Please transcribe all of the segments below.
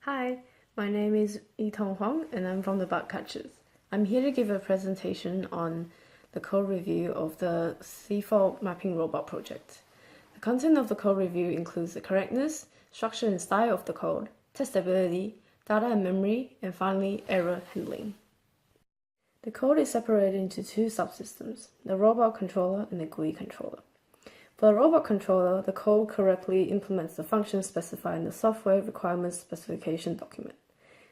Hi, my name is Yi-Tung Huang and I'm from the Bugcatchers. I'm here to give a presentation on the code review of the Seafault Mapping Robot Project. The content of the code review includes the correctness, structure and style of the code, testability, data and memory, and finally, error handling. The code is separated into two subsystems, the robot controller and the GUI controller. For the robot controller, the code correctly implements the functions specified in the software requirements specification document.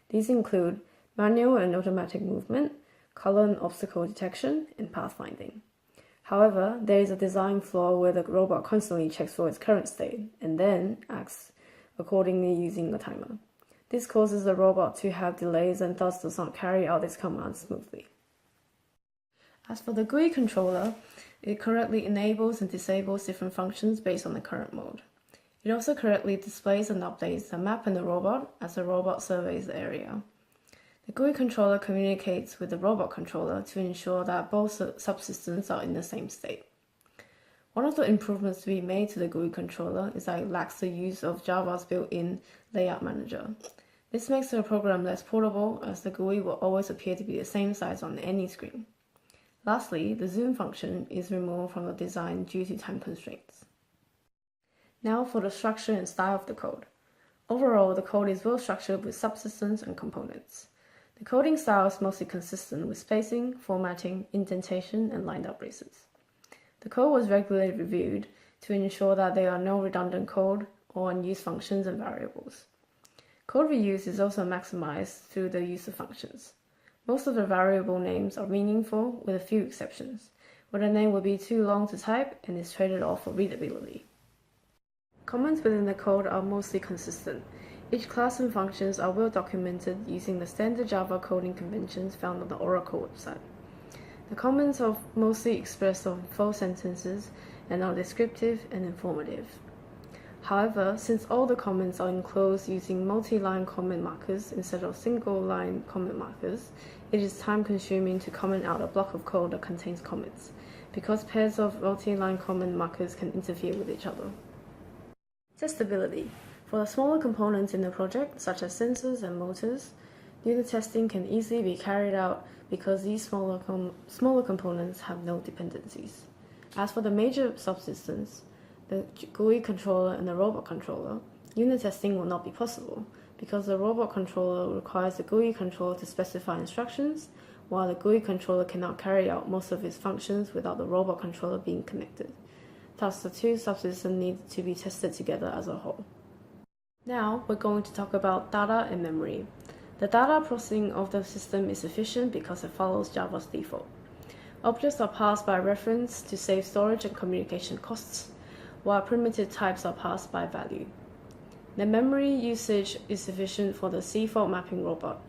These include manual and automatic movement, color and obstacle detection, and pathfinding. However, there is a design flaw where the robot constantly checks for its current state and then acts accordingly using a timer. This causes the robot to have delays and thus does not carry out its commands smoothly. As for the GUI controller, it correctly enables and disables different functions based on the current mode. It also correctly displays and updates the map and the robot as the robot surveys the area. The GUI controller communicates with the robot controller to ensure that both subsystems are in the same state. One of the improvements to be made to the GUI controller is that it lacks the use of Java's built-in layout manager. This makes the program less portable as the GUI will always appear to be the same size on any screen. Lastly, the zoom function is removed from the design due to time constraints. Now for the structure and style of the code. Overall, the code is well structured with subsystems and components. The coding style is mostly consistent with spacing, formatting, indentation, and lined-up braces. The code was regularly reviewed to ensure that there are no redundant code or unused functions and variables. Code reuse is also maximized through the use of functions. Most of the variable names are meaningful with a few exceptions, where the name will be too long to type and is traded off for readability. Comments within the code are mostly consistent. Each class and functions are well documented using the standard Java coding conventions found on the Oracle website. The comments are mostly expressed on full sentences and are descriptive and informative. However, since all the comments are enclosed using multi-line comment markers instead of single-line comment markers, it is time-consuming to comment out a block of code that contains comments, because pairs of multi-line comment markers can interfere with each other. Testability. For the smaller components in the project, such as sensors and motors, unit testing can easily be carried out because these smaller components have no dependencies. As for the major subsystems, the GUI controller and the robot controller, unit testing will not be possible because the robot controller requires the GUI controller to specify instructions, while the GUI controller cannot carry out most of its functions without the robot controller being connected. Thus, the two subsystems need to be tested together as a whole. Now, we're going to talk about data and memory. The data processing of the system is efficient because it follows Java's default. Objects are passed by reference to save storage and communication costs, while primitive types are passed by value. The memory usage is efficient for the Seafault Mapping Robot.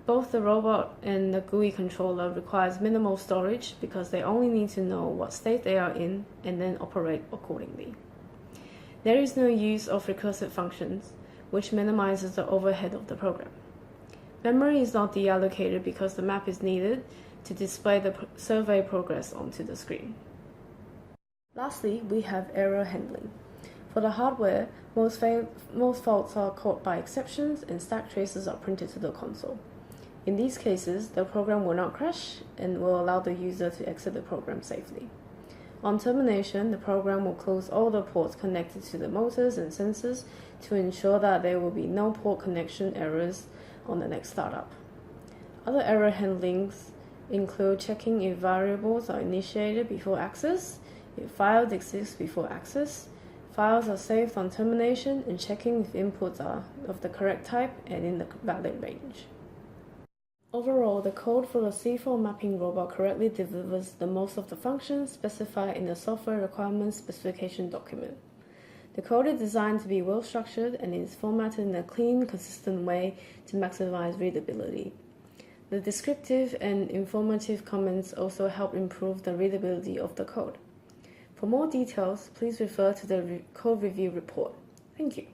Both the robot and the GUI controller requires minimal storage because they only need to know what state they are in and then operate accordingly. There is no use of recursive functions, which minimizes the overhead of the program. Memory is not deallocated because the map is needed to display the survey progress onto the screen. Lastly, we have error handling. For the hardware, most faults are caught by exceptions and stack traces are printed to the console. In these cases, the program will not crash and will allow the user to exit the program safely. On termination, the program will close all the ports connected to the motors and sensors to ensure that there will be no port connection errors on the next startup. Other error handlings include checking if variables are initiated before access, if files exist before access, files are saved on termination, and checking if inputs are of the correct type and in the valid range. Overall, the code for the Seafault Mapping Robot correctly delivers the most of the functions specified in the software requirements specification document. The code is designed to be well structured and is formatted in a clean, consistent way to maximize readability. The descriptive and informative comments also help improve the readability of the code. For more details, please refer to the code review report. Thank you.